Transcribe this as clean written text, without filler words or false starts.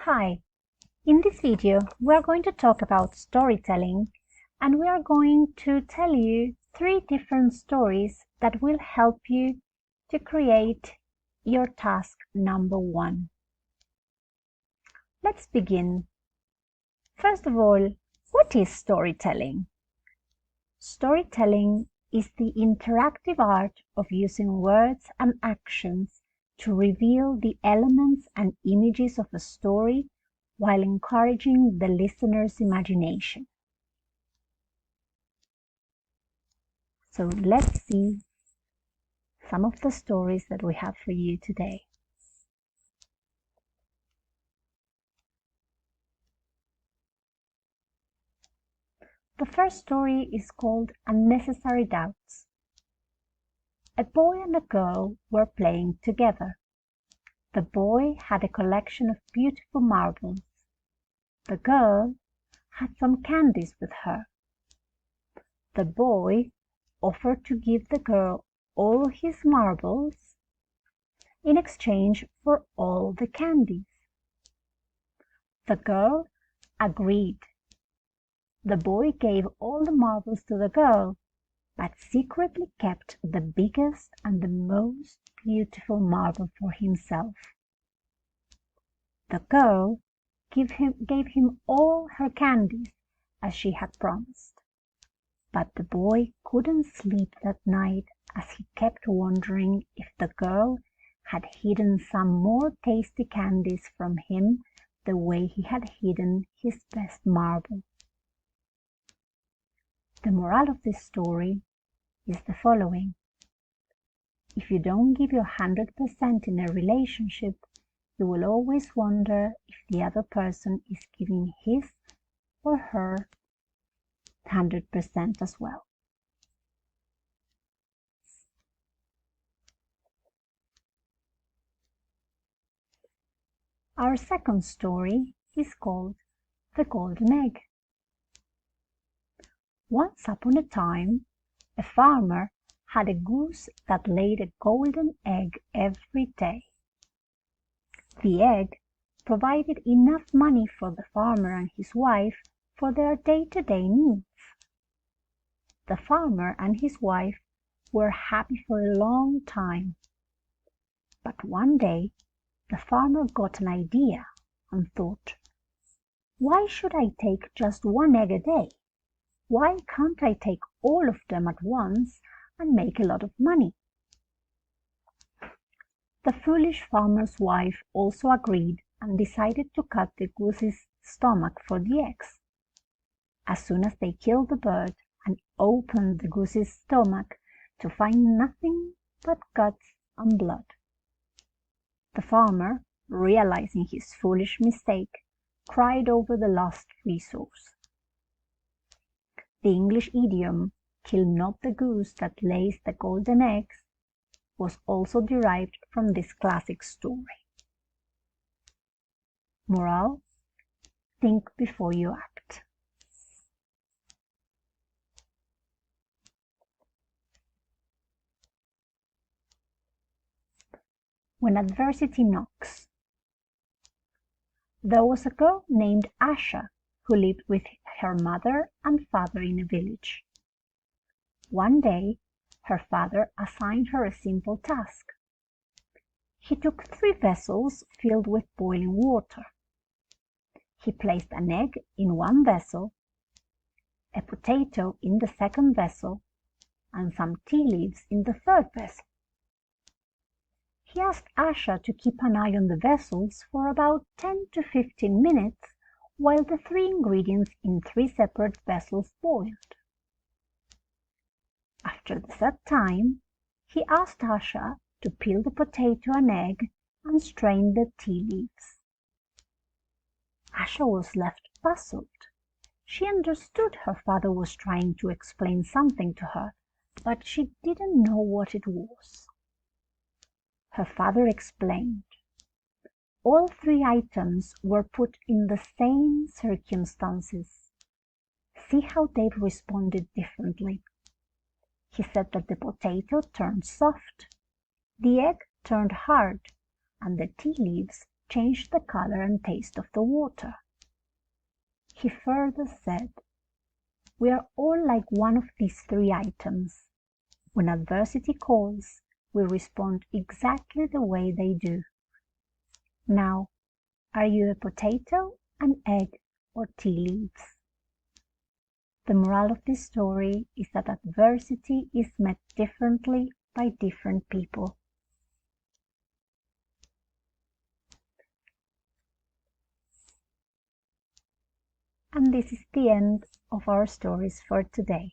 Hi, in this video we are going to talk about storytelling, and we are going to tell you 3 different stories that will help you to create your task number 1. Let's begin. First of all, what is storytelling? Storytelling is the interactive art of using words and actions to reveal the elements and images of a story while encouraging the listener's imagination. So let's see some of the stories that we have for you today. The first story is called Unnecessary Doubts. A boy and a girl were playing together. The boy had a collection of beautiful marbles. The girl had some candies with her. The boy offered to give the girl all his marbles in exchange for all the candies. The girl agreed. The boy gave all the marbles to the girl, but secretly kept the biggest and the most beautiful marble for himself. The girl gave him all her candies as she had promised, but the boy couldn't sleep that night as he kept wondering if the girl had hidden some more tasty candies from him the way he had hidden his best marble. The moral of this story is the following: if you don't give your 100% in a relationship, you will always wonder if the other person is giving his or her 100% as well. Our second story is called The Golden Egg. Once upon a time, a farmer had a goose that laid a golden egg every day. The egg provided enough money for the farmer and his wife for their day-to-day needs. The farmer and his wife were happy for a long time. But one day, the farmer got an idea and thought, "Why should I take just one egg a day? Why can't I take all of them at once and make a lot of money?" The foolish farmer's wife also agreed and decided to cut the goose's stomach for the eggs. As soon as they killed the bird and opened the goose's stomach to find nothing but guts and blood, the farmer, realizing his foolish mistake, cried over the lost resource. The English idiom, "kill not the goose that lays the golden eggs," was also derived from this classic story. Moral: think before you act. When adversity knocks. There was a girl named Asha who lived with her mother and father in a village. One day, her father assigned her a simple task. He took 3 vessels filled with boiling water. He placed an egg in one vessel, a potato in the second vessel, and some tea leaves in the third vessel. He asked Asha to keep an eye on the vessels for about 10 to 15 minutes while the 3 ingredients in 3 separate vessels boiled. After the set time, he asked Asha to peel the potato and egg and strain the tea leaves. Asha was left puzzled. She understood her father was trying to explain something to her, but she didn't know what it was. Her father explained. All 3 items were put in the same circumstances. See how they've responded differently. He said that the potato turned soft, the egg turned hard, and the tea leaves changed the color and taste of the water. He further said, "We are all like one of these three items. When adversity calls, we respond exactly the way they do. Now, are you a potato, an egg, or tea leaves?" The moral of this story is that adversity is met differently by different people. And this is the end of our stories for today.